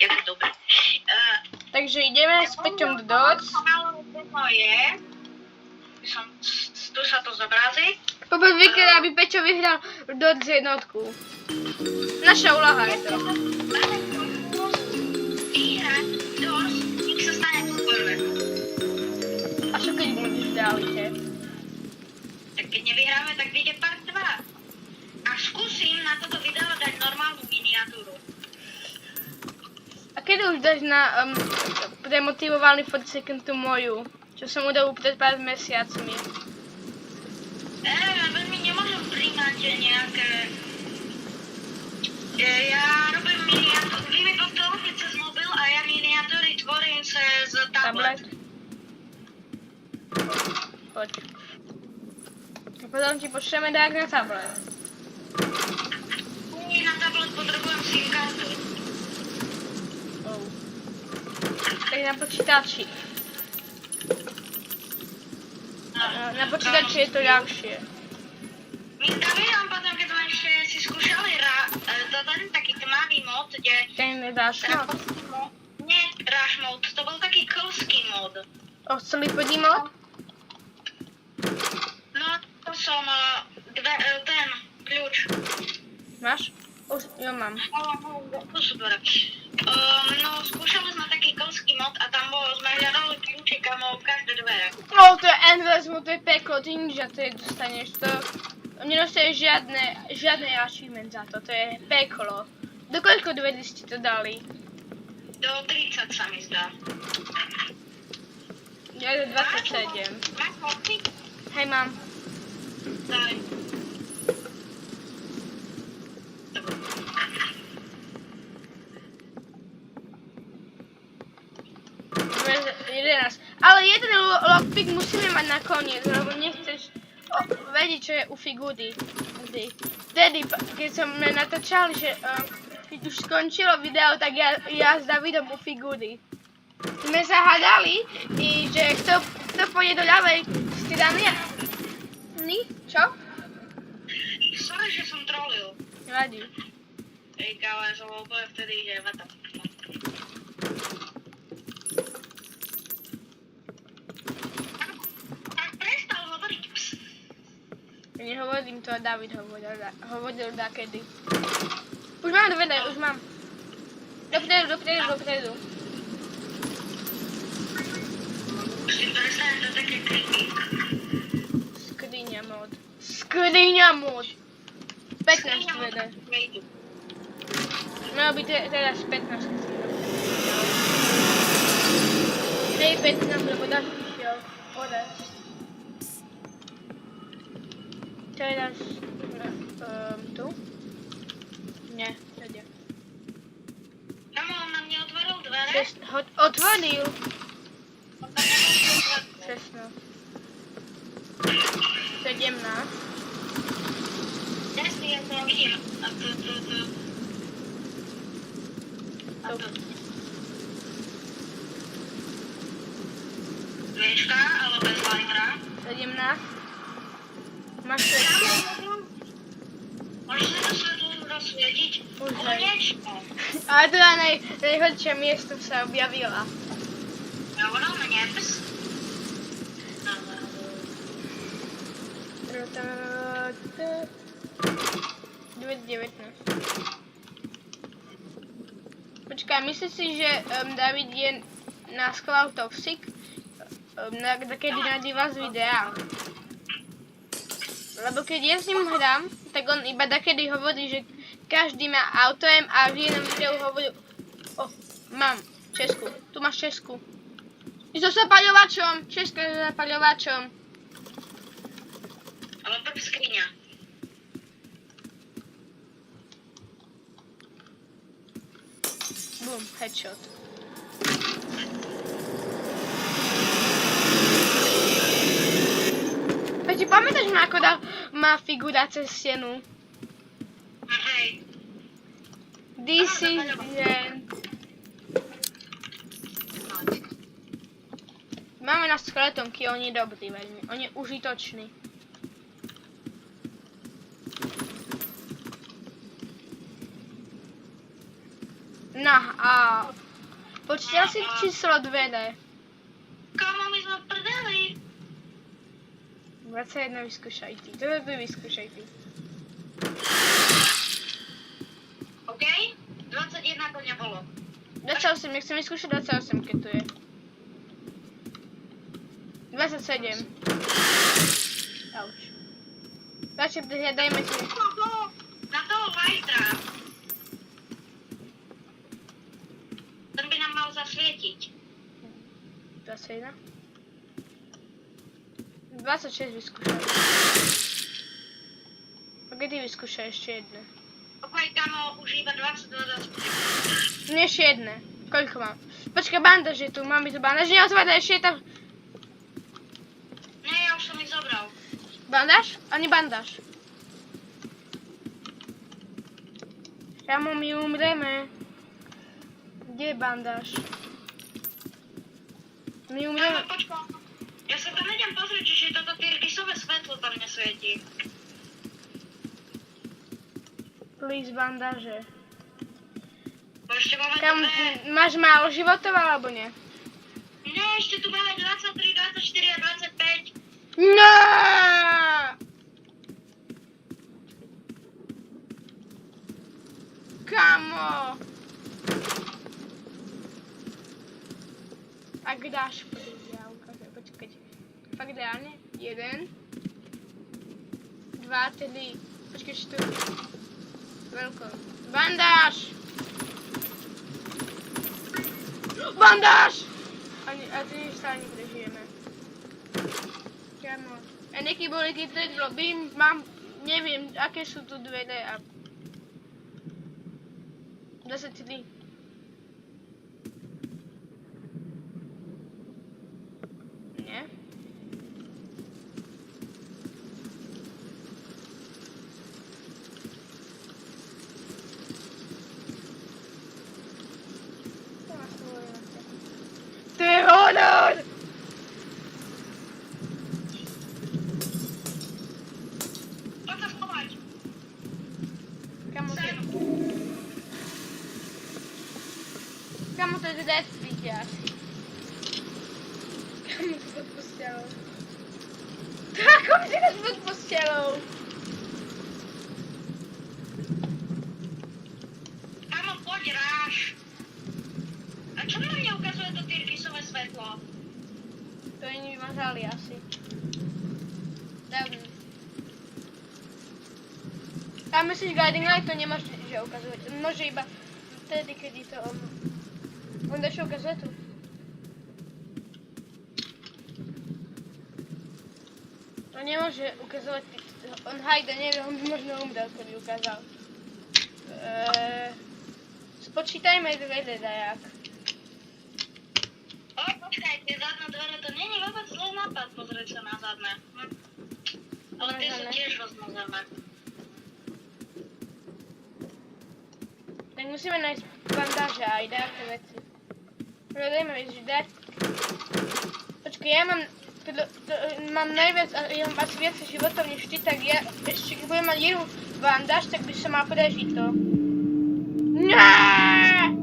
Je to dobré. Takže ideme s Peťom do Doc. Tu sa to zobrazí. Poprvýkrát, aby Peťo vyhral Doc jednotku. Naša úloha je to. Vyhrať dosť, nech sa stane to prvé. A čo keď budeš dálite? Tak keď nevyhráme, tak vyjde part 2. A skúsim na toto video dať normálnu miniatúru. A kedy už dáš na premotivovaný 40 second tú moju? Čo som udal pred pár mesiacmi. Veľmi nemôžem príjmať nejaké... Ja robím miniatúry, vy mi to robiť cez mobil a ja miniatúry tvorím cez tablet. Poď. A potom ti pošleme dák na tablet. Na tablet potrebujem SIM kartu. Tak na počítači. Na počítači je to ľahšie. My s Davidom potom, keď sme ešte si skúšali ten taký tmavý mod, kde... Ten nedáš mod? Nie Rush mod, to bol taký klský mod. Slipodí mod? No, to som ten kľúč. Máš? Už, jo mám. To super. No, skúšali sme taký klský mod a tam sme hľadali kľúčik a mal každé dvere. No, to je endless mod, to je peklo, ty nič za to dostaneš, to... Nedostaneš žiadne achievement za to, to je peklo. Do koľko dverí ste to dali? Do 30 sa mi zdá. Ja do 27. Máš moci? Hej, mám. Daj. Ale jeden lockpick musíme mať na koniec, lebo nechceš vedieť, čo je u figúry. Vtedy, keď sme natáčali, že keď už skončilo video, tak ja s Davidom u figúry. Sme sa hádali, že kto pôjde do ľavej strany. Čo? Sorry, že som trolil. Nevadí. Ej, kále, že úplne vtedy ide vata. Prestal hovoriť ps. Ja nehovorím to, David hovoril dakedy. Už mám dvere, už mám. Dopredu. Už si prestane to také creepy. Skriňa mod. 15 dvere. Malo by teraz 15. Hej, 15, lebo dáš išiel. Podať. Teraz... tu? Nie, tady. Kamo, on na mne otvoril dvere? Otvoril. 16. 17. Jasný, ja to vidím. A tu. A tu. Dviečka, ale bez lightera. 17. Máš 16. Môžeš si to svetlo rozsvietiť? Už Konečne. Ale teda najhodšie miesto sa objavila. Ja ono mne ps. 19. Počkaj, myslíš si, že David je na Cloud Toxic? Kedy nájde vás videa? Lebo keď ja s ním hrám, tak on iba takedy hovorí, že každý má autom a v jednom videu hovorí... Mám Česku. Tu máš Česku. I so zapaľovačom. Česko je so zapaľovačom. Ale prv skriňa. Bum, headshot. Peťo, pamätáš ma, ako má figura cez stenu? Hej. This is the end. Máme na skeletonky, on je dobrý veľmi. On je užitočný. No a počítal si číslo 2D. Kamo, my sme v prdeli. 21 vyskúšaj ty. Toto vyskúšaj ty. OK? 21 to nebolo. 28, ja chcem vyskúšať 28, keď tu je. 27. Auč. Radšej prihľadajme si. Na toho Vajtra. Ten by nám mal zasvietiť. 21. 26 vyskúšaj. Ok, ty vyskúšaj ešte jedné. OK, kamo, už iba 22 zasvietiť. Nie ešte jedné. Koľko mám? Počkaj, bandáž je tu, mám tu bandáž. Nie, otváraj, ešte je tam. Nie, ja už som ich zobral. Bandáž? Ani bandáž. Kamo, my umreme. Kde je bandáž? My umreme. Kamo, počko. Ja sa tam idem pozrieť, čiže toto tyrkysové svetlo tam nesvietí. Please, bandáže. Bo ešte máme Kam, to dve. máš málo životov, alebo nie? Nie, ešte tu máme 23, 24 a 25. No! Kamo! Ak dáš, ja ukážem, počkať. Fakt reálne? 1, 2, 3, počkaj, 4. Veľko. Bandáž! Bandáž! A ty sa ani prežijeme. Kamo. A nejaký boli tí predloby, mám, neviem, aké sú tu 2D a... 23. Nie? To je honor! Poď sa schovať. Kamo to je... Sem. Kamo to je death speed asi. Kamo to pod postelou. Ako mi teraz pod postelou? Kamo, poď ráž. A čo na mne ukazuje to tyrkysové svetlo? To je nevymazali asi. Dávno. A myslíš, guiding light to nemôže že ukazovať. On môže iba vtedy, keď to on... On dačo ukazuje tu. On nemôže ukazovať... On hajde, neviem, on by možno umrel, keby ukázal. Spočítajme 2D dajak. O, počkaj, tie zadné dvere, to nie je vôbec zlý nápad pozrieť sa na zadné. Ale tie sú tiež rozmazané. Tak musíme nájsť bandáže a aj nejaké veci. Hľadajme veci, dať. Počkaj, ja mám najviac, ja mám asi viac životov než ty, tak ja ešte keď budem mať jednu bandáž, tak by som mal prežiť to. Naaaaaa!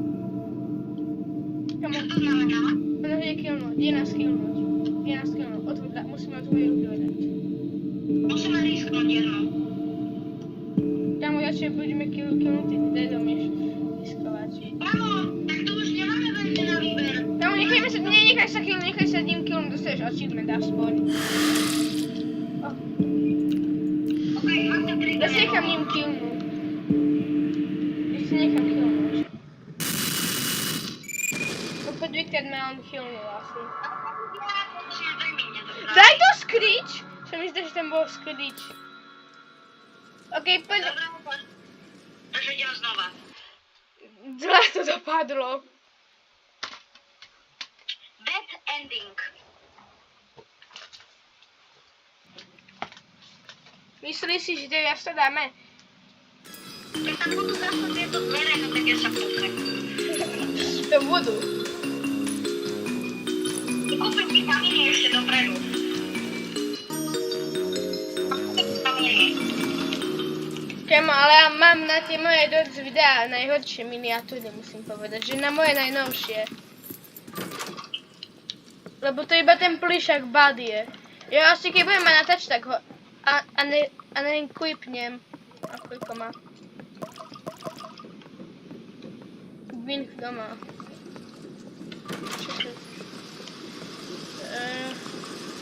Čo to znamená? Ono ide killnúť, je nás killnúť. Musíme otvoriť hľadať. Musíme risknúť jednu. Kamo, radšej budeme killnúť dedom, než riskovať. Kamo, tak tu už nemáme veľmi na výber. Kamo, nechaj sa killnúť, nechaj sa ním killnúť, dostaneš achievement aspoň. OK, mám to 3 Ja si nechám ním killnúť. Ja si nechám killnúť. Opäť dvakrát ma on killnul asi. Daj to skrič! Čo mi zdá, že tam bol skrič. OK, poď. Dobre, poď. Takže idem znova. Zle to dopadlo. Bad ending. Myslíš si, že teraz to dáme? Keď tam budú zase tieto dvere, no tak ja sa kúpem. To budú. Kúpim si kamíny ešte dopredu. Kamo, ale ja mám na tie moje dosť videá najhoršie miniatúry, musím povedať, že na moje najnovšie. Lebo to iba ten plišak bad je. Ja asi keď budem mať natáč, tak ho a nequipnem. A koľko má? Bin doma.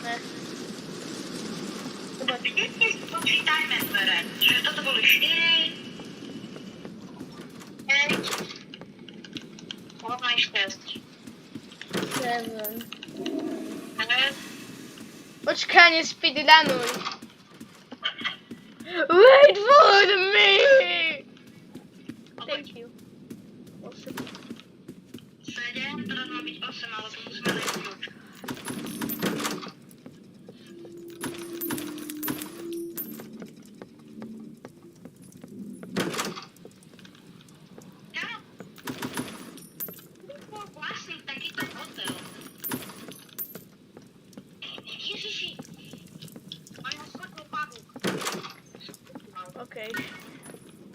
Ne. Kde si počítajme dvere? Čiže toto boli 4, 5, 6. 7. 9. Počkaj, nespidlanuj. Wait for me! Thank you. 8. 7, teraz má byť 8, ale to musíme dať kľúč. Vlastne takýto hotel. Ježiši. Majú svetlo pavúk. OK.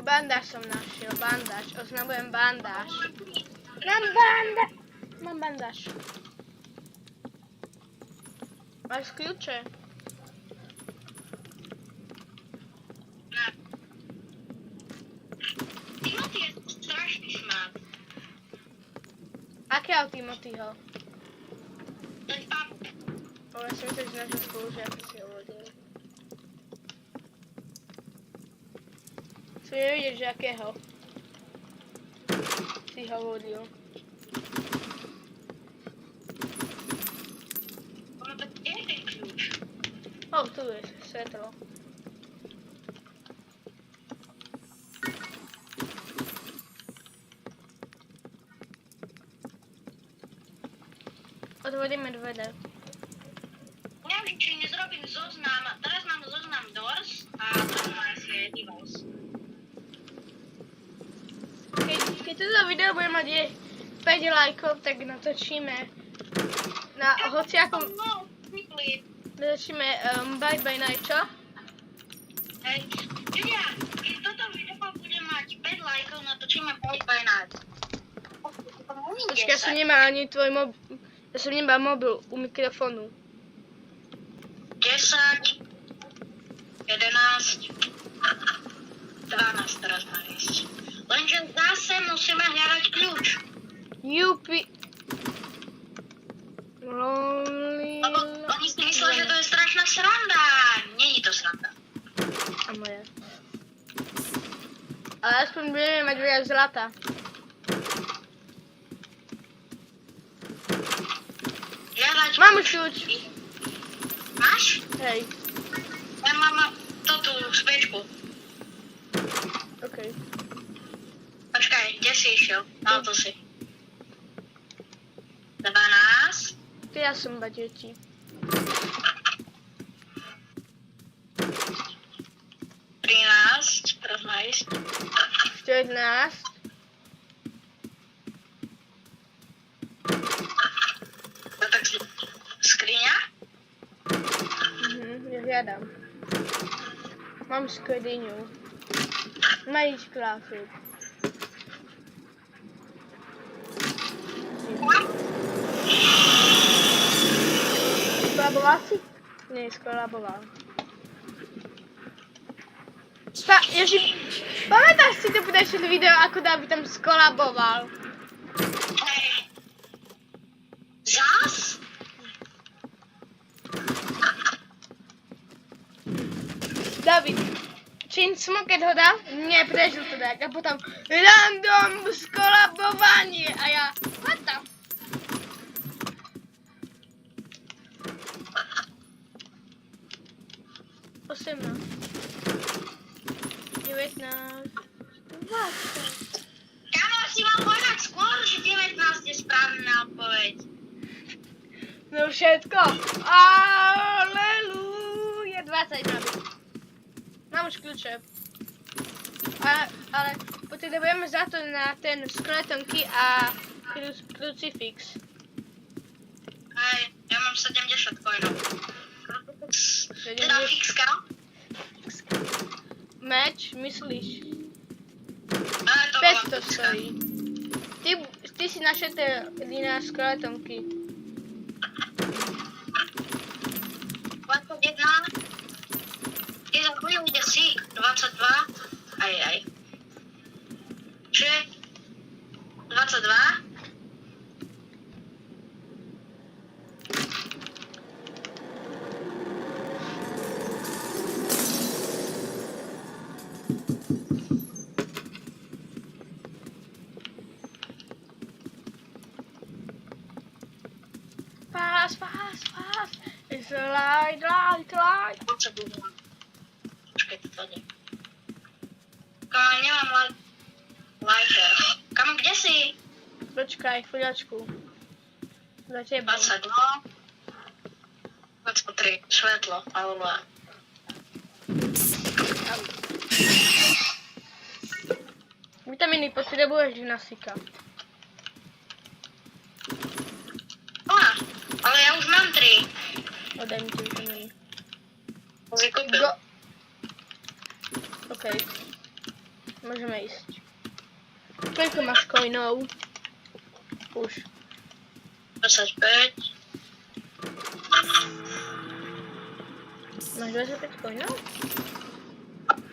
Bandáž som našiel, bandáž. Oznamujem bandáž. Mám bandáž. Máš kľúče? Ne. Timothy je strašný šmát. Akého Timothyho? Ten pavúk. Ja som myslel, že naša spolužiaci si ho vodili. Chcem vidieť, že akého si ho vodil. Ono to je ten kľúč. Tu je svetlo. Odvodíme dvere. Neviem, či nezrobím zoznam. Teraz mám zoznam Doors a teraz mám si Devils. Keď toto video bude mať 5 lajkov, tak natočíme na hociakom... No, quickly. Natočíme Bye Bye Night, čo? Hej, Julia, keď toto video bude mať 5 lajkov, natočíme Bye Bye Night. Počkaj, ja som nemá ani tvoj mobil. Ja som nemá mobil u mikrofónu. 10, 11, 12 teraz má ísť. Lenže zase musíme hľadať kľúč. Jupi... Lonely... Lebo oni si mysleli, že to je strašná sranda. Není to sranda. A moje. Ale aspoň budeme mať viac zlata. Hľadať Mám kľúč. kľúč. Máš? Hej, Ja mám tú spečku. OK. Počkaj, kde si išiel? Tu si. 12. To ja som iba deti. 13, teraz má ísť. 14. No tak skriňa? Ja hľadám. Mám skriňu. Majíš grafik. Skolaboval si? Nie, skolaboval. Pamätáš si to podajšie video, ako David tam skolaboval? Hej. Zas? David, čím keď ho dal? Neprežil to dať. A potom random skolabovanie. A ja, what the? 18, 19, 20. Kámo, si mal povedať skôr, že 19 je správna odpoveď. No všetko. Aleluja. 20 mám. Mám už kľúče. Ale potrebujeme za to na ten skeletonky a krucifix. Hej, ja mám 70 coinov. Teda fixka. Meč, myslíš? Ale to 500 stojí. Ty si našetril na skeletonky. 21. Ty za chvíľu ide sík. 22. Aj. Čiže 22. Fast. It's a light. Potrebujem. Počkaj, to tady. Kamo, nemám lighter. Kamo, kde si? Počkaj, chvíľočku. Za tebou. 22. 23. Svetlo. Alebo... Vitamíny potrebuješ, gymnastika. Ale ja už mám 3. Odaj mi tie vitamíny. Si kúpil. Go. OK. Môžeme ísť. Koľko máš coinov? Už. 25. Máš 25 coinov?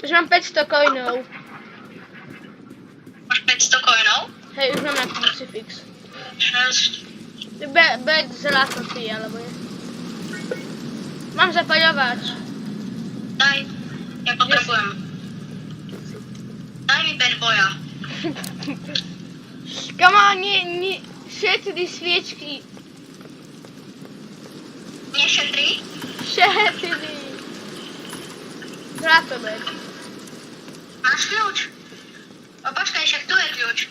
Už mám 500 coinov. Máš 500 coinov? Hej, už mám nejaký crucifix. 6. Beď zlato ty, alebo je. Mám zapaľovač. Daj. Ja potrebujem. Daj mi bad boya. Come on, nie, šetri sviečky. Nešetri? Šetri. Zlato beď. Máš kľúč? Počkaj, však tu je kľúč.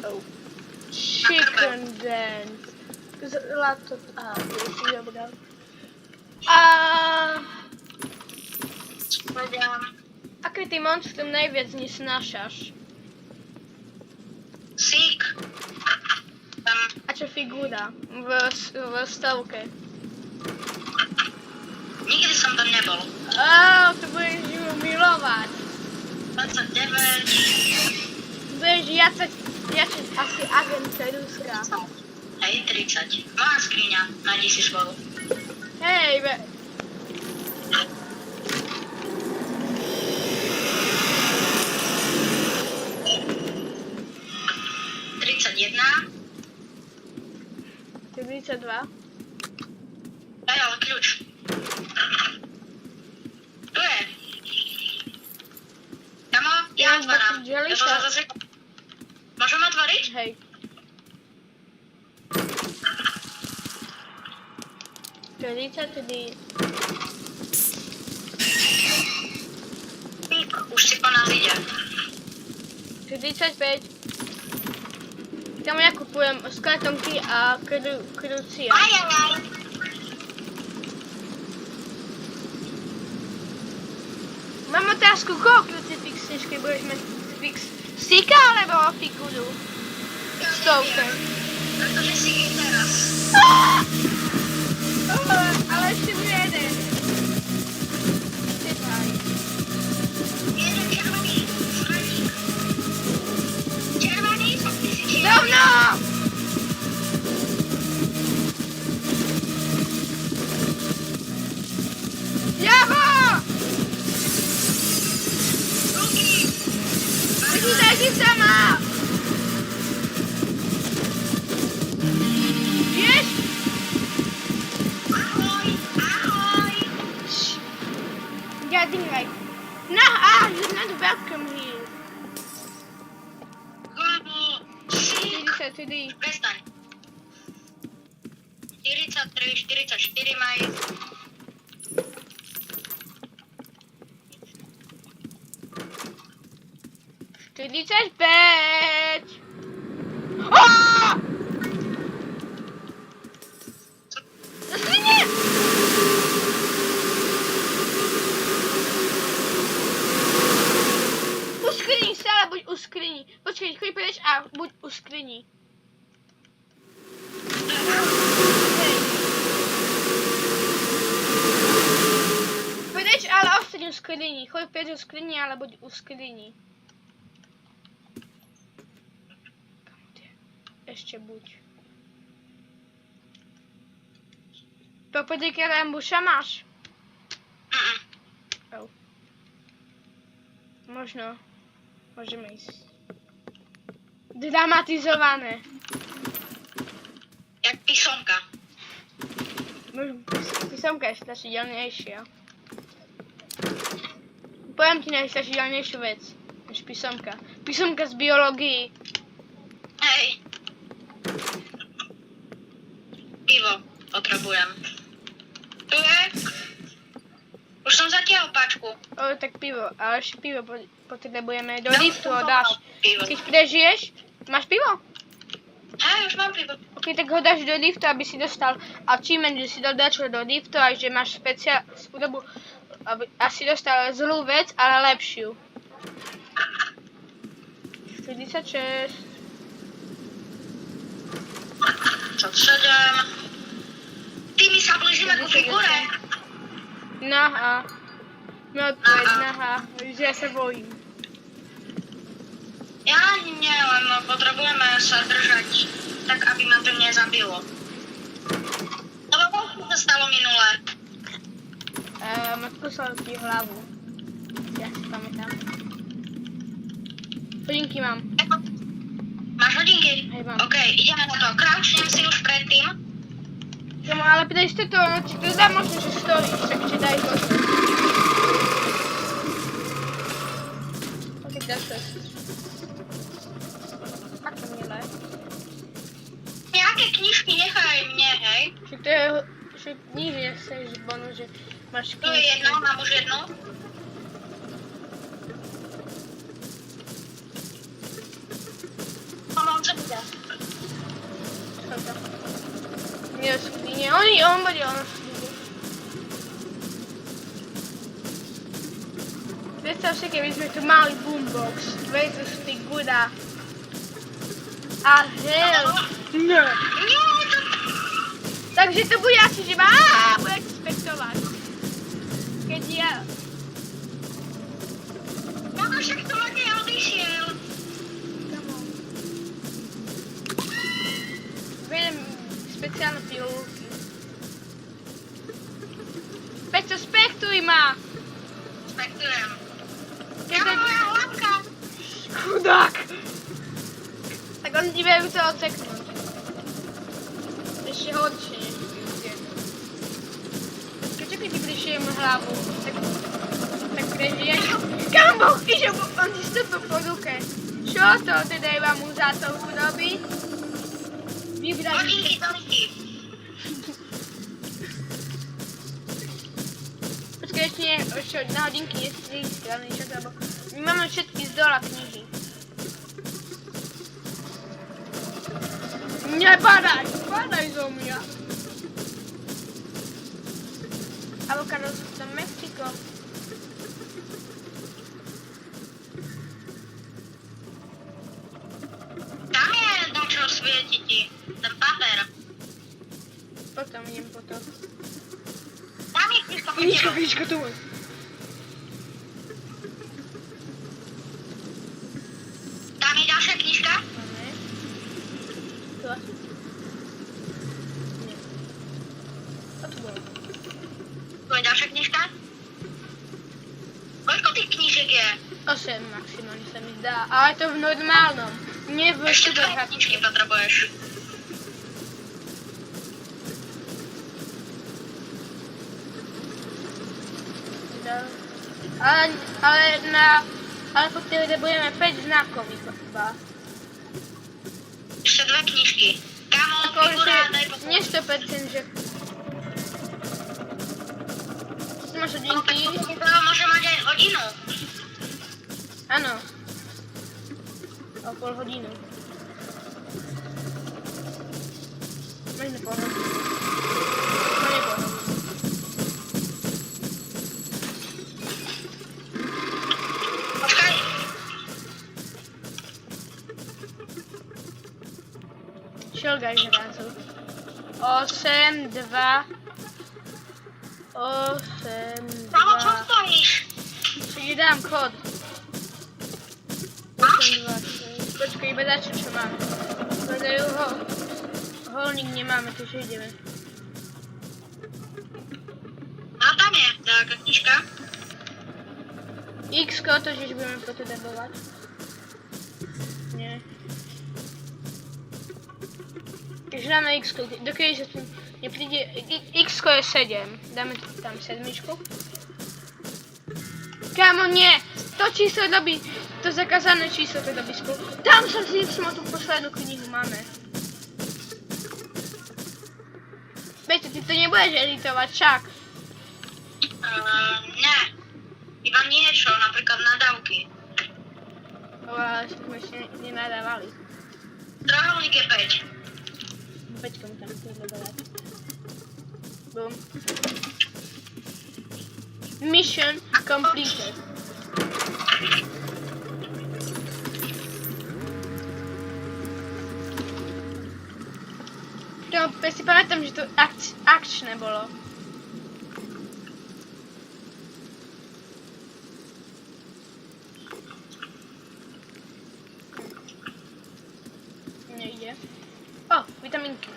Oh. Chicken dance. Zlato, je si dobrá. Aké ty monstrum najviac nesnášaš? Sík. A čo figúra? V stovke. Nikdy som tam nebol. To budeš ju milovať. 29. Budeš jacať asi agenta Ruska. Hej, 30. Moja skriňa. Nájdi si svoju. Hej, 31. 32. Daj ale kľúč. Tu je. Kamo, ja otváram. Ja to zase... Môžem otvoriť? Hej. Pík, už si po nás ide. 45. Tam ja kupujem skeletonky a krucia. Aj. Mám otázku, koho krucifix chceš, keď budeš mať krucifix? Sika alebo figuru? Stovke. Pretože si ich teraz. Ale ešte bude jeden. Typaj. Jeden červený. Schleník. Červený, ty si čierny. Dovno! Javo! Ruky. Počítaj si sama! Vieš? Ahoj. Getting like... No, you're not welcome here. Kámo, sík. 43. Prestaň. 43, 44 maj. 45! Zasvinie! U skrini, stále buď u skrini. Počkej, choď preč a buď u skrini. Hej. Preč, ale u skrini. Choď päť u skrini, alebo u skrini. Ešte buď. Popodíky Rambuša máš? Oh. Možno. Môžeme ísť. Dramatizované. Jak písomka. Písomka je strašidelnejšia. Poviem ti najstrašidelnejšiu vec, než písomka. Písomka z biológii. Hej. Pivo potrebujem. Tu je? Už som zatiaľ pačku. O, tak pivo, ale ešte pivo potrebujeme. Do Ja liftu už ho som dáš. mal pivo. Keď prežiješ, máš pivo? Hej, už mám pivo. Ok, tak ho dáš do liftu, aby si dostal achievement, že si dodačil do liftu a že máš spôsobu, a si dostal zlú vec, ale lepšiu. 46. 7. Ty, my sa blížime ku figure. Naha. No odpoveď, naha. Že ja sa bojím. Ja ani nie, len potrebujeme sa držať tak, aby ma to nezabilo. Lebo koľko sa stalo minule? Odkusol ti hlavu. Ja si pamätám. Hodinky mám. Máš hodinky? Hej, mám. OK, ideme na to. Crouchnem si už predtým. Tomu, ale prečo to, ono ti to dá možno, že stojíš, takže daj to. Ok, dáš to. Tak to milé. Nejaké knižky nechaj mne, hej? Však to je, však nič nechceš bonus, že máš Tu je jedno, mám už jednu. Mám čo bude? Nie, nie, on bude ono skríne. Predstav si, keby sme tu mali boombox versus figura. A hell, no. Nie, to... Takže to bude asi, že ma bude expectovať. Keď ja... No však to ma odišiel. Come on. Vedem špeciálne pilulky. Peťo, spektuj ma! Spektujem. Keď Ja mám to... moja hlavka. Chudák! Tak oni ti vejú to odseknúť. Ešte horšie než pilulky. Keď ti prišijem hlavu, tak prežiješ. Kam Boh ide, on ti stúpil po ruke. Čo to teda iba mu za to urobiť? Vybrať... Hodinky, dolinky. Počkaj, ešte nie, ešte na hodinky nie si správny čas, lebo my máme všetky z dola knihy. Nepadaj! Padaj zo mňa! Avokado z Mexiko. Tam je na čo svieti ti. Ten papier. Potom idem po to. Tam je knižka po tebe. Knižka tu. Tam je ďalšia knižka. Máme. Tu. Nie. A tu bolo. Tu je ďalšia knižka. Koľko tých knížek je? 8 maximálne sa mi zdá, ale to v normálnom. Nie v Ešte dve superhacku. knižky potrebuješ. Ale potrebujeme 5 znakových iba. Ešte dve knižky. Kamo, Ako figura, daj že pokoj. nie 100%, že... Tu máš No, tak hodinky? figura môže mať aj hodinu. Áno. O pol hodinu. Možno pol hodinu. No nie pol hodinu. Počkaj. Šelgaj zrazu. 8, 2... 8, 2... Kamo, čo stojíš? dám kód. 8, 2, 6. Počkaj, iba dačo, čo máme. Hľadajú ho. Holník nemáme, takže ideme. No tam je taká knižka. X-ko, to tiež budeme potrebovať. Nie. Takže dáme X-ko, dokedy sa tu nepríde... X-ko je 7. Dáme tam 7. Kámo, nie! To číslo dobí, to zakázané číslo to dobí spolu. Tam sa zísmo tú poslednú knihu máme. Viete, ty to nebudeš editovať, však. Ne. Iba niečo, napríklad nadávky. Ale sme ešte nenadávali. Trojuholník je 5. Počkam tam, to je dobré. Boom. Mission completed. To si pamätám, že to akčné bolo. Nejde. O, vitamínky.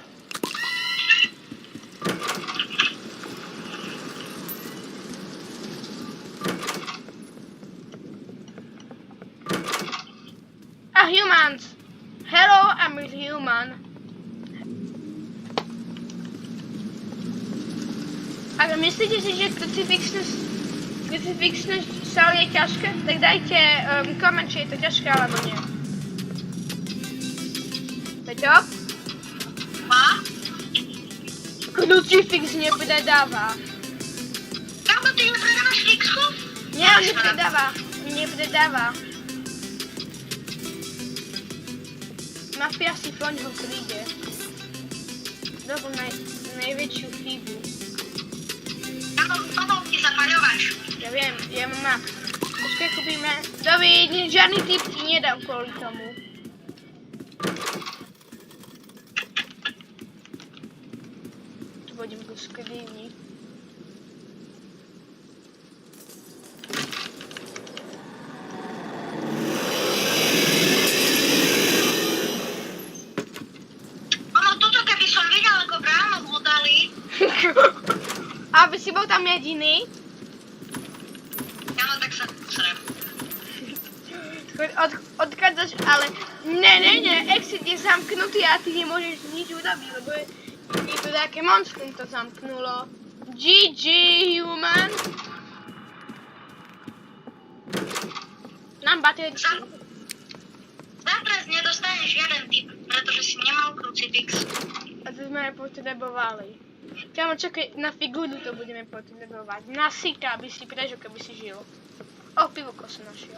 Humans! Hello, I'm a human. Ale myslíte si, že krucifixnosť sál je ťažké? Tak dajte koment, či je to ťažké alebo nie. Peťo? A? Krucifix nepredáva. Kámo, ty nepredávaš fixku? Nie, nepredáva. Mafia si po ňoho príde. Dobu najväčšiu chybu. Kámo, vypadol ti zapaľovač. Ja viem, ja mám Mac. Počkaj, kúpime. Dobi, žiadny tip ti nedám kvôli tomu. Tu budem ku skrini. Aby si bol tam jediný. Áno, tak sa srem. Odchádzaš, ale ne, exit je zamknutý a ty nemôžeš nič urobiť, lebo je to také monstrum to zamknulo. GG, human. Nám baterky. Zaprez nedostaneš žiaden tip, pretože si nemal krucifix. A to sme nepotrebovali. Kámo, čakaj, na figúru to budeme potrebovať. Na sika, aby si prežil, keby si žil. O, pivoko som našiel.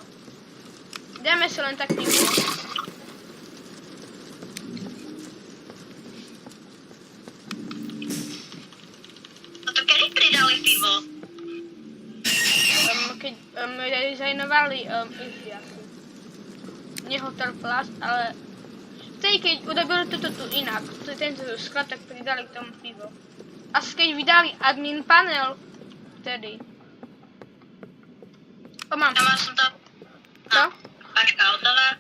Dáme sa len tak pivo. No to kedy pridali pivo? Keď redizajnovali Easy asi. Nie Hotel Plus, ale... Vtedy, keď urobili toto tu inak, tento sklad, tak pridali k tomu pivo. A keď vydali admin panel, vtedy. O, mám. Ja som to... Co? Pačka hotová.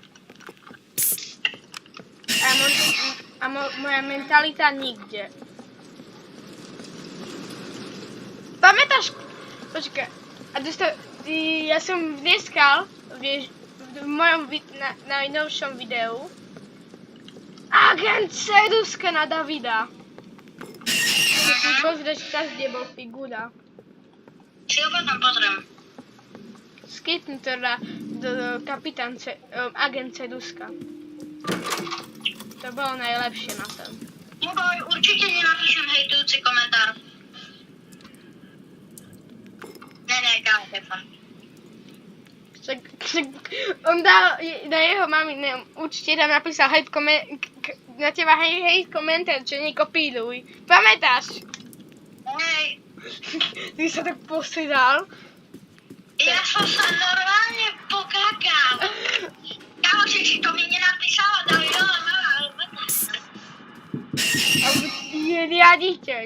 A moja mentalita nikde. Pamätáš? Počkaj. A ja som dneska, vieš, v mojom najnovšom videu Agent Seduska na Davida. Musím pozrieť čas, kde bol figura. Si ho potom pozriem. Skipni teda do kapitán Agent Seduska. To bolo najlepšie na tom. Neboj, určite nenapíšem hejtujúci komentár. Ne, kámo, tefa. On dal na jeho mami, určite tam napísal na teba hejt komentár, čo nekopíruj. Pamätáš? Hej, Ty sa tak posedal. ja som sa normálne pokakal. Kámo, že či to mi nenapísala, dali ale... Je riaditeľ.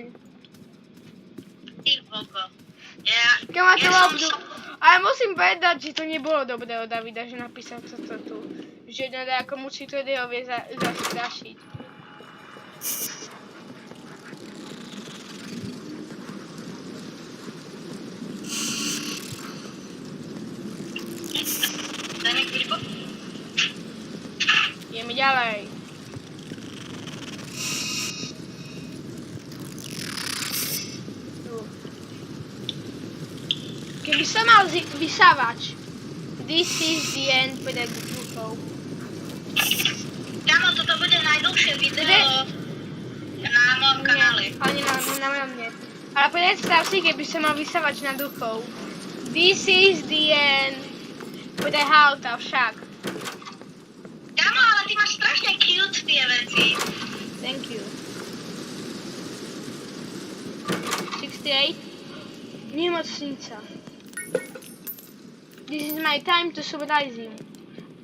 Ty voko. Kama to Ja som obdu. sa... A Ale musím povedať, že to nebolo dobré od Davida, že napísal toto tu. Že ako musí to ho vie zastrašiť. Daj mi chvíľku. Ideme ďalej. Tu. Keby som mal vysávač, this is the end pred duchou. Kámo, toto bude najdlhšie video na mojom kanále. Ani na mne. Ale predstav si, keby som mal vysávač na duchov. This is the end. Bude halta však. Kámo, ale ty máš strašne cute tie veci. Thank you. 68. Nemocnica. This is my time to surprise him.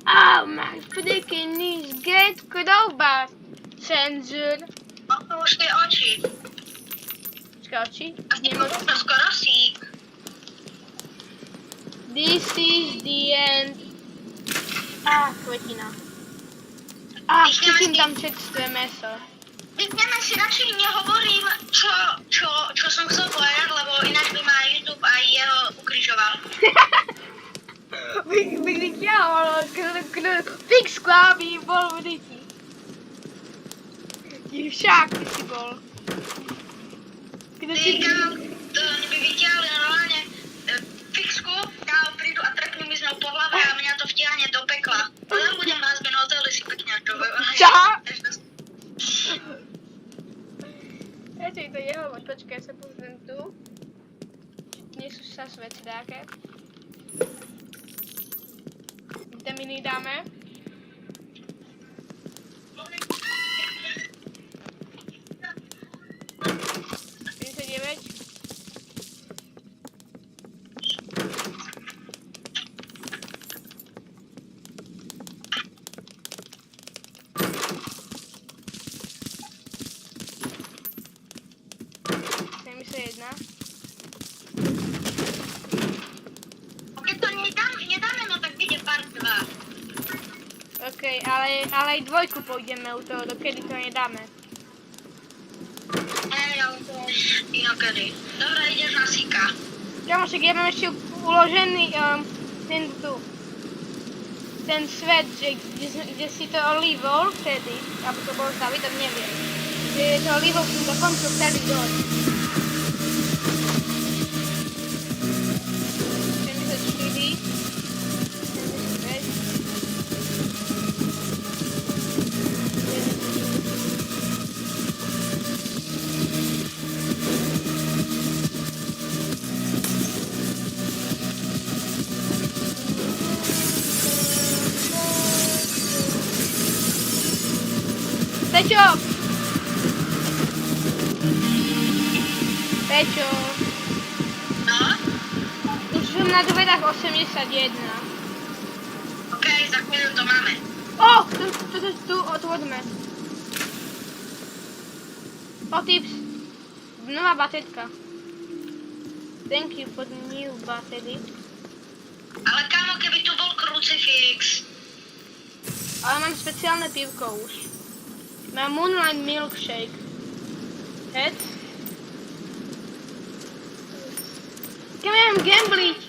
Oh my freaking knees, get crowbar. Cenzor. To už tie oči. Skoči. A to skoro sík. This is the end. Kvetina. Chytím tam čerstvé meso. Vykneme si radšej nehovorím, čo som chcel povedať, lebo ináč by ma YouTube aj jeho ukrižoval. Vyťahol, fix klávy, bol vždycky. Však ty si bol. Ty, kámo, to by vyťahli normálne fixku, kámo, prídu a trepnú mi z ňou po hlave a mňa to vtiahne do pekla. Potom budem házbený hotely si pekne čo. Čo? Radšej to nehovor, počkaj, ja sa pozriem tu. Nie sú sa sveci dáke. Vitamíny dáme. 49. Keď to nedáme, no tak vyjde part 2. OK, ale aj dvojku pôjdeme u toho, dokedy to nedáme. Inokedy. Dobre, ideš na síka. Kamošek, ja mám ešte uložený ten svet, že kde si to olívol vtedy, alebo to bolo s Davidom, neviem. Že to olívol som dokončil vtedy dole. 74, 75. Peťo. No? Už som na dverách 81. OK, za chvíľu to máme. Tu otvoríme. Tips. Nová baterka. Thank you for the new battery. Ale kámo, keby tu bol krucifix. Ale mám špeciálne pivko už. Mám Moonlight Milkshake. Head. Kam ja mám gambliť?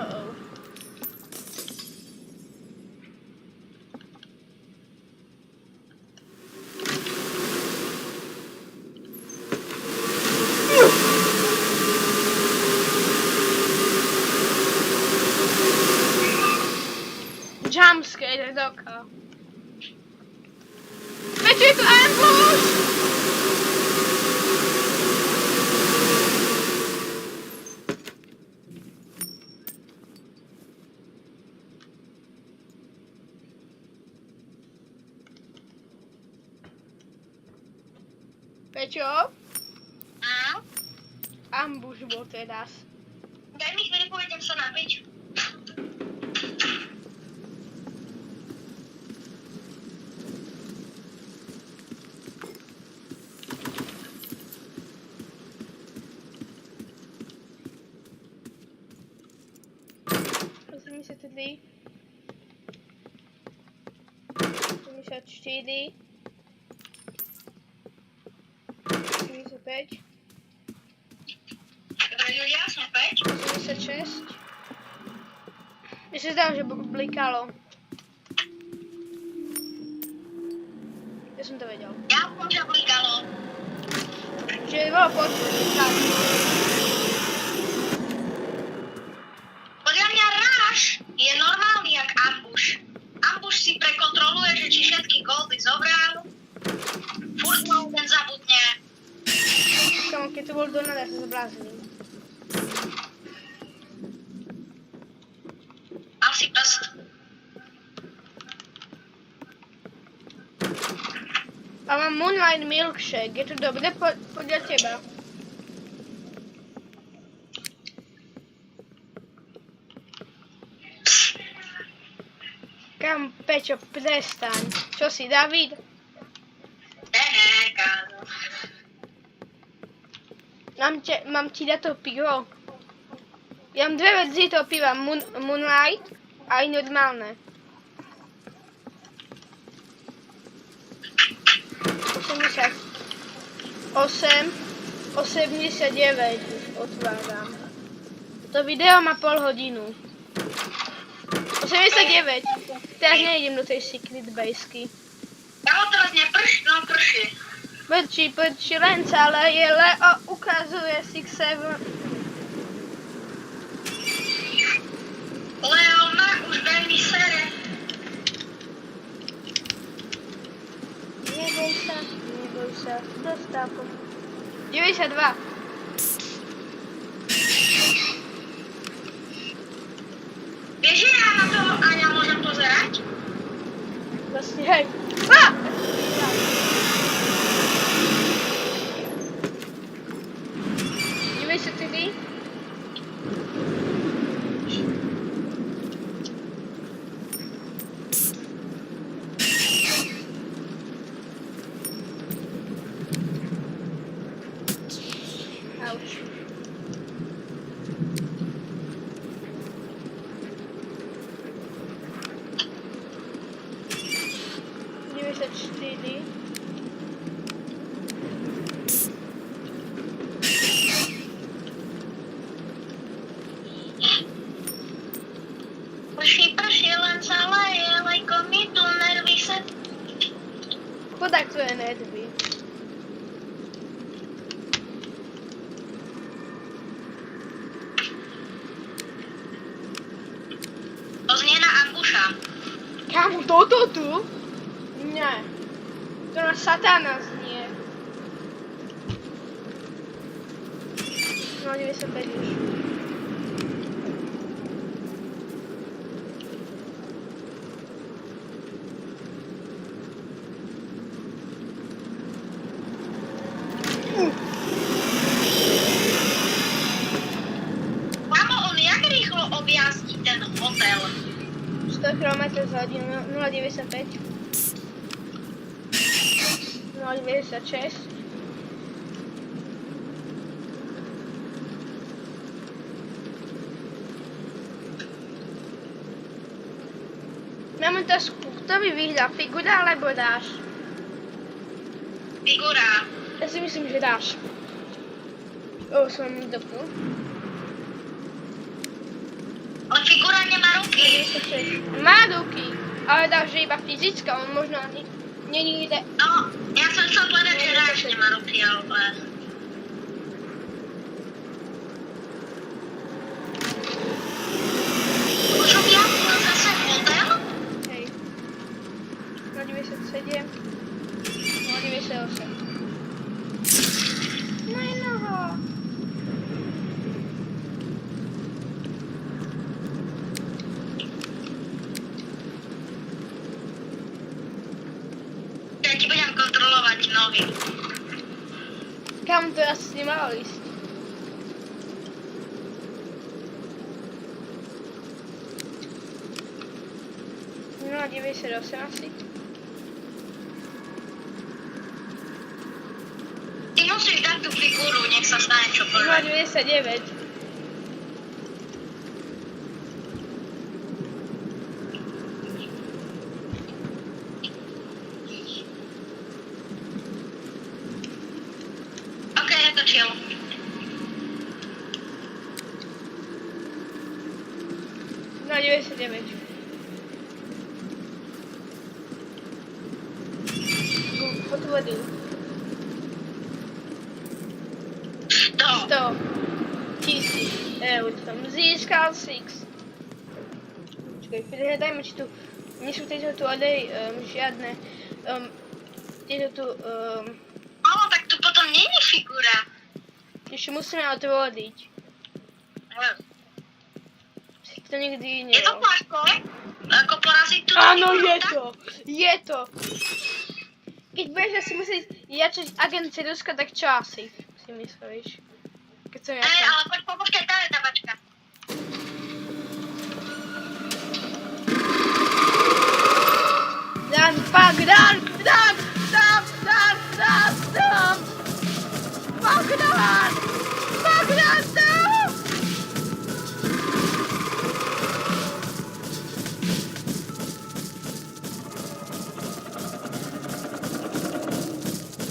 Uh-oh. Jumpscare do oka. Peťo, je tu ambush! Peťo? Ambush bol teraz. Daj mi chvíľu, idem sa napiť. 74, 75, Dobre, Julia, som 5. 86. Ja si zdám, že blikalo. Ja som to vedel. Ja som ťa blikalo. Že bolo počuť. Tak. Podľa mňa Rush je normálny jak ambush. Ambush si prekontroluje, že či všetky goldy zobral. Furt ma ten zabudne. Samo, keď to bol Donald, ja som zabláznil. Asi prst. A mám Moonlight Milkshake, je to dobré podľa teba? Kam, Peťo, prestaň. Čo si, David? Kázo. Mám ti dať to pivo? Ja mám dve verzie toho piva, Moonlight a aj normálne. 89 už otváram. To video má pol hodinu. 89. Teraz nejdem do tej secret baseky. Ja ho teraz neprší, no prší. Prčí Lenca, ale ukazuje 6-7. Leona už veľmi sere. Neboj sa, dostávkom. 92. Vieš, že ja na toho Aňa môžem pozerať? Vlastne, hej. Á! Dívej sa tedy. Auč. Dívej sa 4. Prší, len sa leje, lejko mi tu nervy sa. Chudák tvoje nervy. To znie na ambuša. Kámo, toto tu? Nie. To na satána znie. No, 95 už. Mamo, on jak rýchlo objazdí ten hotel? 100 km za hodinu, 0,95. 0,96. Máme otázku, kto by vyhral, figura alebo dáš? Figura. Ja si myslím, že dáš. O, som dopnul. Ale figura nemá ruky. Má ruky, ale dáš, že iba fyzická, on možno ani není ide. No, ja som chcel povedať, že Rush nemá ruky, ale... Už objavil zase hotel? Hej. 0,97. 0,98. Najnoho. Ja ti budem kontrolovať nohy. Kam to asi nemalo ísť? No, 98 asi. Ty musíš dať tú figuru, nech sa stane čokoľvek. 0,99. skočil. Na 99. Potvrdil. 100 000 eur som získal 6. Počkaj, prihľadajme, či tu nie sú tieto tu alej žiadne tieto tu Ale tak tu potom není figura. ešte musíme otvoriť. To nikdy nie. Je to pláško? Ako poraziť tu? Áno, je to. Keď budeš asi musieť jačať agent Ruska, tak čo asi si myslíš? Keď som jačal. Ale počkaj, tá je tá bačka. Dan, pak, dan! Bogdan, stop!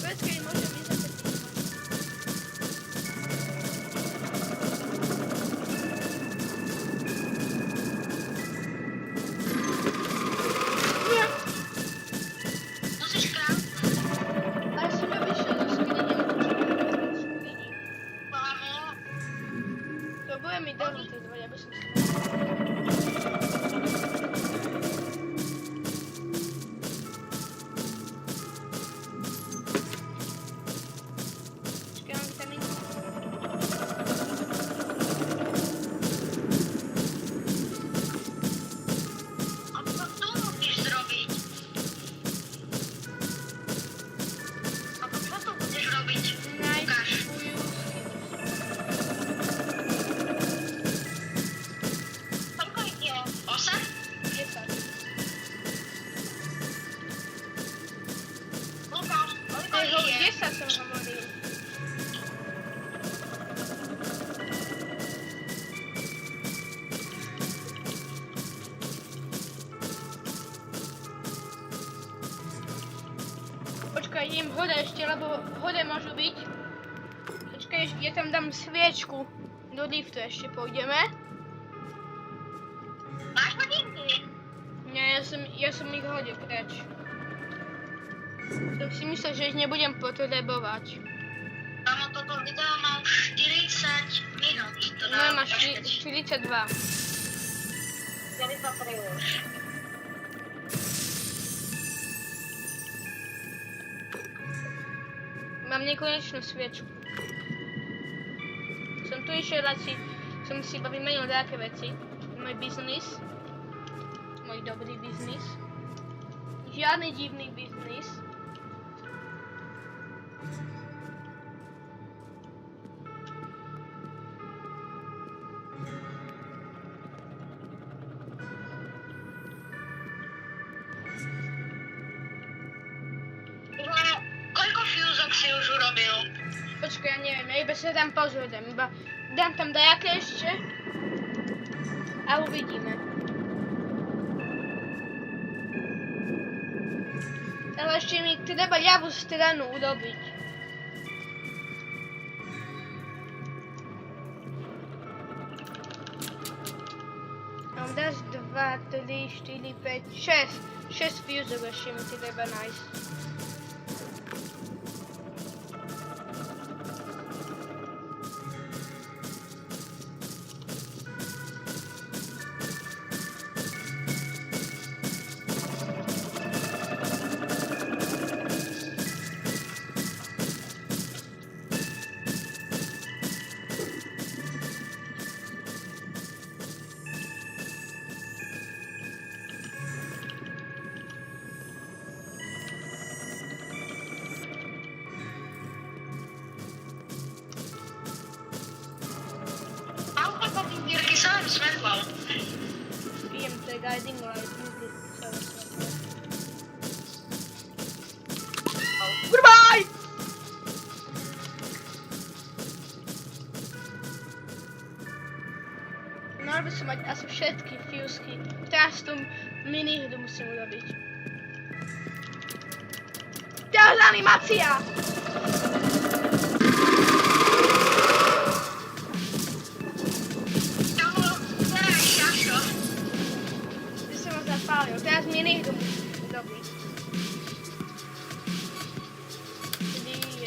Počkaj, môžem ísť za Musíš kráť. ale som ja vyšiel zo skrine, to bude mi dávno tie dva, ja by som si... Počkaj, mám vitamín. A to tu musíš zrobiť. Ako čo tu budeš robiť? Ukáž. Koľko ich je? 8? 10. Lukáš, koľko Hej, ich je? 10 som hovoril. Počkaj, idem hore ešte, lebo hore môžu byť. Počkaj, ja tam dám sviečku. Do liftu ešte pôjdeme. Máš hodinky? Nie, ja som ich hodil preč. Som si myslel, že ich nebudem potrebovať. Mamo, toto video má už 40 minút. To No, dá máš počkať. 42. 43 už. Mám nekonečnú sviečku. Som tu išiel asi, som si iba vymenil nejaké veci. Môj biznis. Môj dobrý biznis. Žiadny divný biznis. Koľko fúzok si už urobil? Počkaj, ja neviem, ja iba sa tam pozriem, iba dám tam dajaké ešte a uvidíme. Ale ešte mi treba ľavú stranu urobiť. Mám raz, 2, 3, 4, 5, 6. 6 fúzov ešte mi treba nájsť. Jirky sám svetlo. Pijem, to je guiding light. Goodbye! Mal by som mať asi všetky fúzky. Teraz tú minihru musím urobiť. Teraz animácia! zapálil. Teraz mi niekto musí robiť.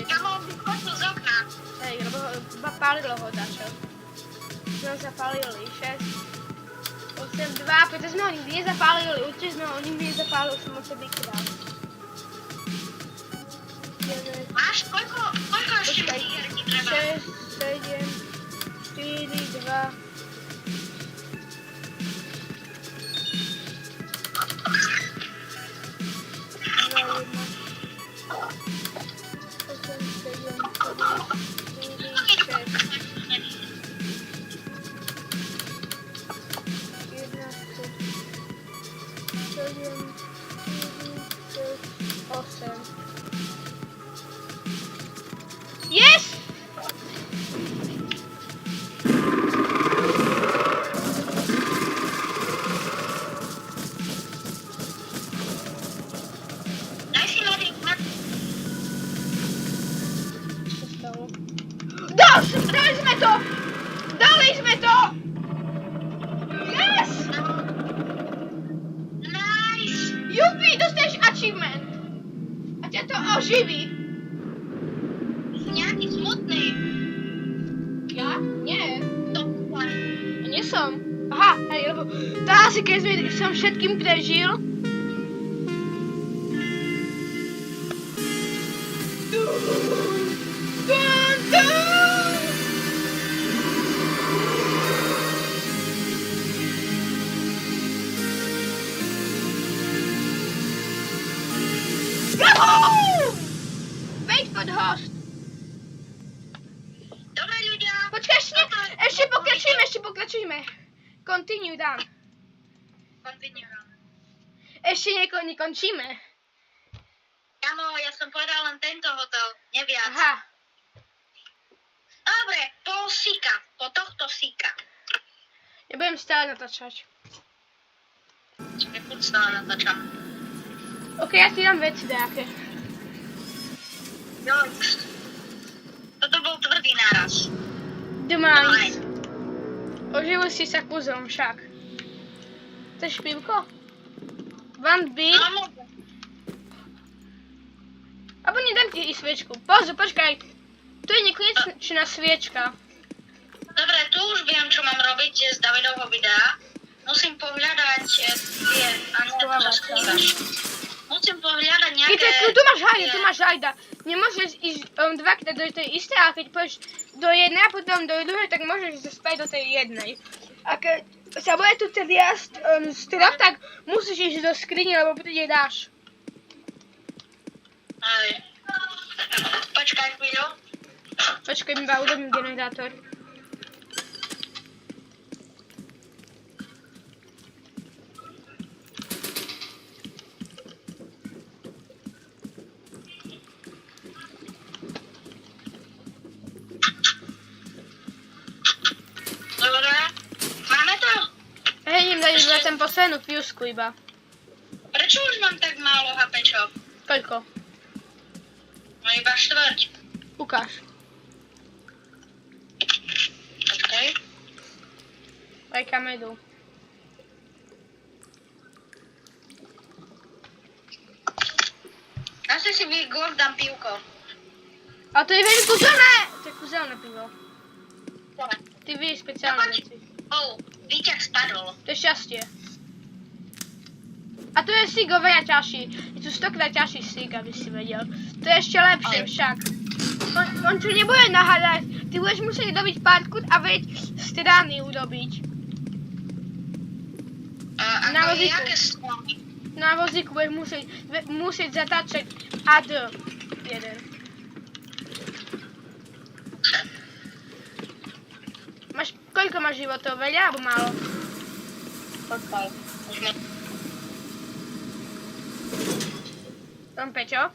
Ja ho vychodil z okna. Hej, lebo zapálilo ho dačo. Sme ho zapálili. 6, 8, 2, pretože sme ho nikdy nezapálili. Určite sme ho nikdy nezapálili, som od sebe kydal. Máš? Koľko ešte hier ti treba? 6, 7, 4, 2. Yes! Daj si Marik, Co stało? Dali sme to! Dali sme to! Yes! Nice! Jupi, dostaješ achievement! A ťa to oživí! Si nejaký smutný. Ja? Nie. To Nie som. Aha, hej, lebo to asi keď som všetkým prežil. Dun, dun! Yahoo! Wait for the host. Dobre ľudia. Počkaj, ešte pokračujeme. Continue, Dan. Continue. Ešte nekončíme. Kamo, ja som povedal len tento hotel, neviac. Aha. Dobre, po tohto síka. Ja budem stále natáčať. Čiže furt stále natáčam. Ok, ja ti dám veci nejaké. Jojks. Toto bol tvrdý náraz. The Mines. Oživil si sa kúzom však. Chceš pivko? One beer? No, Abo nedám ti i sviečku. Pozor, počkaj. Tu je nekonečná sviečka. dobre, tu už viem, čo mám robiť z Davidovho videa. Musím pohľadať tie... A nie, to sa skrývaš. Musím pohľadať nejaké... Tu máš hajda. Nemôžeš ísť dvakrát do tej istej, ale keď pôjdeš do jednej a potom do druhej, tak môžeš ísť späť do tej jednej. A keď sa bude tu celý strop, tak musíš ísť do skrine, lebo príde dáš. Aj. Počkaj chvíľu. Počkaj, mi iba udobím generátor. Dobre. Máme to? Hej, idem dať iba ten poslednú fiusku iba. Prečo už mám tak málo HPčok? Koľko? No iba štvrť. Ukáž. Počkaj. Aj kamedu. Asi si Gold dám pivko. A to je veľmi kúzelné! To je kúzelné pivo. Dobre. Ty vieš speciálne veci. Výťah spadol. To je šťastie. A tu je sík oveľa ťažší. Je tu 100-krát ťažší sík, aby si vedel. To je ešte lepšie však. On čo nebude nahádať. Ty budeš musieť dobiť parkour a vedieť strany urobiť. Na vozíku. Jaké strany? Na vozíku budeš musieť zatáčať AD. Jeden. Koľko máš životov? Veľa alebo málo? Počkaj. Tam Peťo?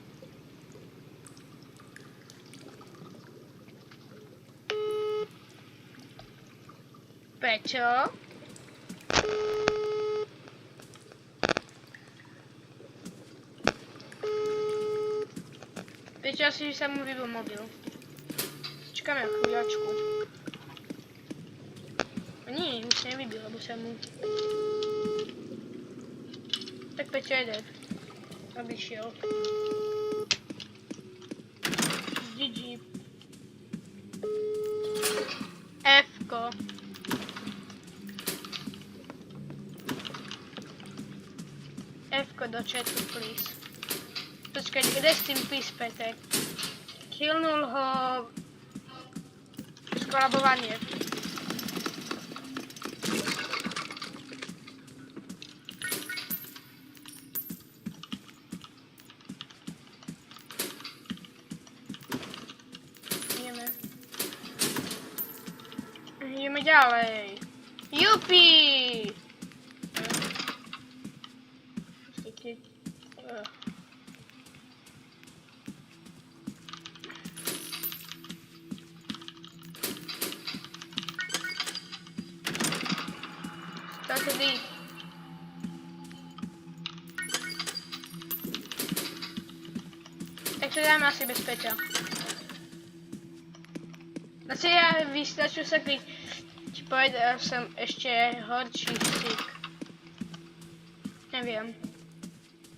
Peťo? Peťo, asi sa mu vybil mobil. Čakáme chvíľočku. Nie, už sa nevybil, lebo sa mu... Tak Peťo jede. Aby šiel. GG. F-ko. F-ko do chatu, please. Počkaj, kde s tým please, Peter? Killnul ho... skolabovanie. Ideme ďalej. Jupi! Tady. Takže dáme asi bez Peťa. Zase ja vystačil sa, keď ti povedal som ešte horší sík. Neviem.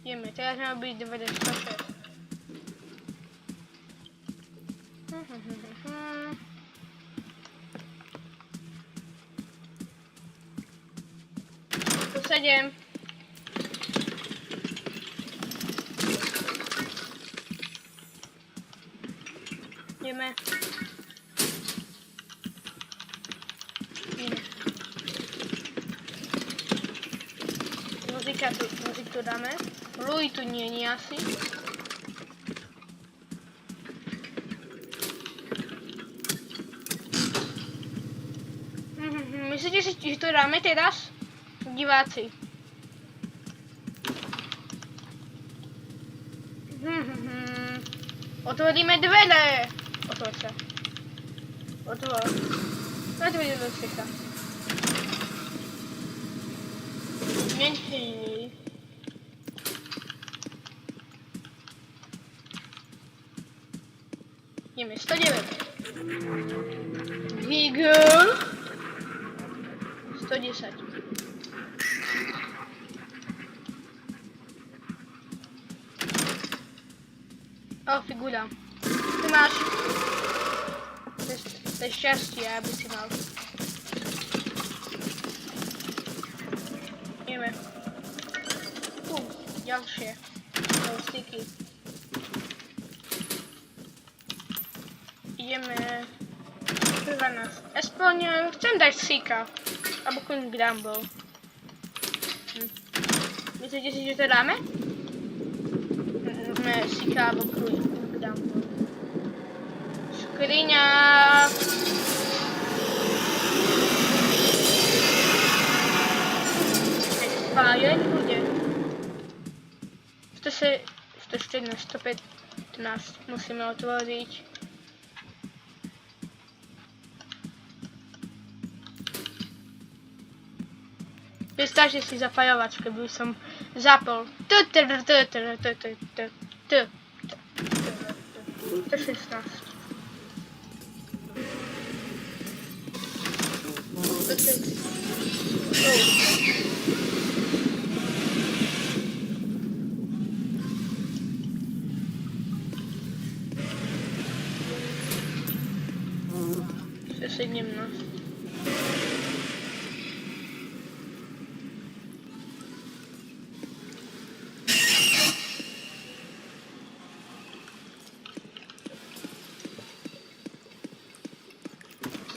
Ideme, teraz máme byť 96. Posadím. Ideme. Vozík tu dáme. Louis tu nie asi. Myslíte si, že to dáme teraz? Diváci. Otvoríme dvere. Otvor sa. Otvor. Otvoríme do světa. Menší. Jdeme 109. Vigor. 110. O, figura. Ty máš... To je šťastie, aby si mal. Ideme. Ďalšie. Styky. Ideme... 12. Aspoň chcem dať síka. Alebo Queen Grumble. Myslíte si, že to dáme? Síka alebo Queen Grumble. Skriňa. Spájať bude. 114, 115 musíme otvoriť. Predstavte si zapájovač, keby som zapol. 116.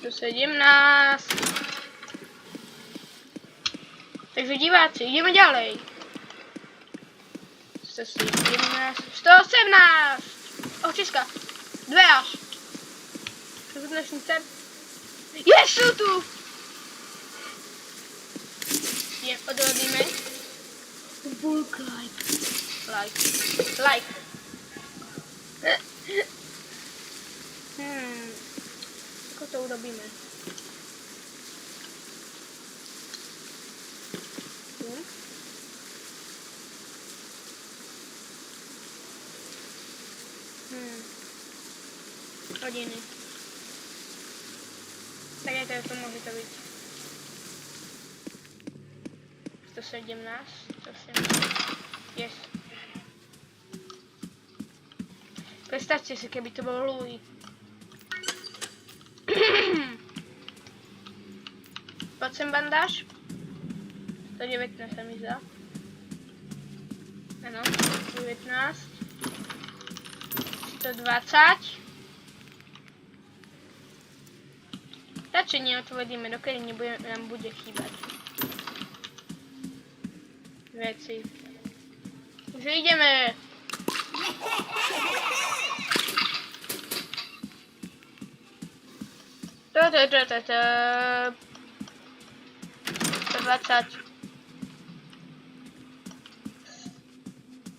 To 17. Takže diváci, ideme ďalej. 117. 118. Očiska. 2 až. Čo sú dnešní cep? Sú tu! Je, odhodíme. Bulk like. Like. Ako to urobíme? Hodiny. Tak aj to môže to byť. 117. Predstavte si, keby to bol Louis. Poď sem bandáž. 119 sa mi zdá. Áno, 19. 120. Radšej neotvoríme, dokedy nám bude chýbať veci. Už ideme. To. 120.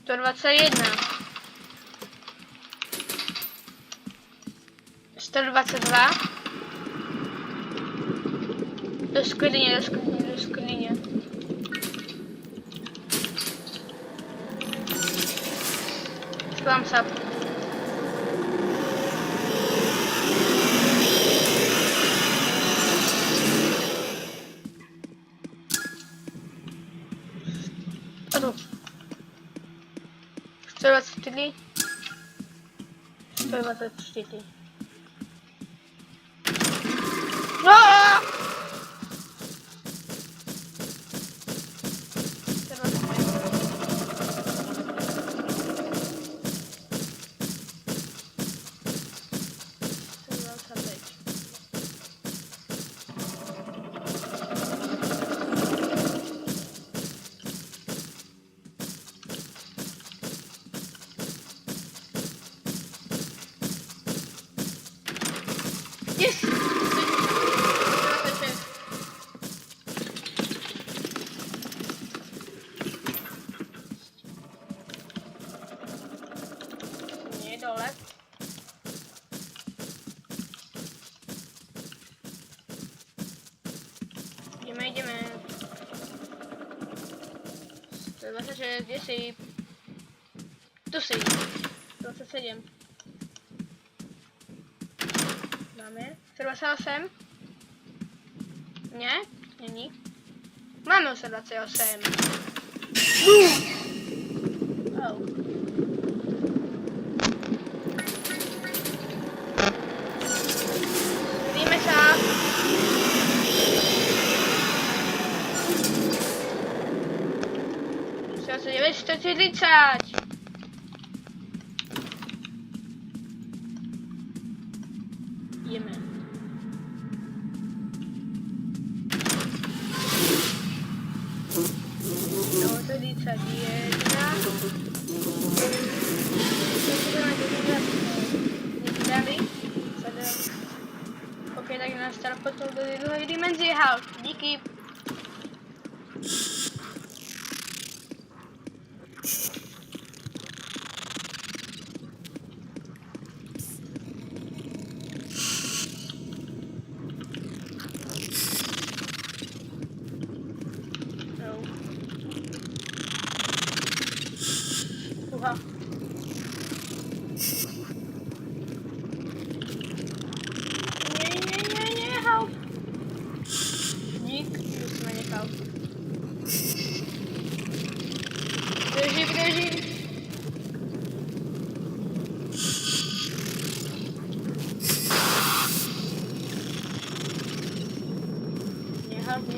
121. 122. Do skrine. Schowam sa. O tu. 124. 124. Aaaa! Yes! Nie, dole. Idziemy. 126, gdzie si? Tu si. 127. Mamy. 128. Nie? Nie. Mamy 128. Oh. Zbierimy się. Wiesz, co ci liczać. Jemy. No to liczać. Jedna. Nie dalej. Okej, tak na start potom do druhej dimenzie. Hał. Díky. Uha. Nie, help. Dík, už jsme nechal. Vydrží. Help me.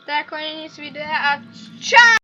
Tak, koniec videa a čau!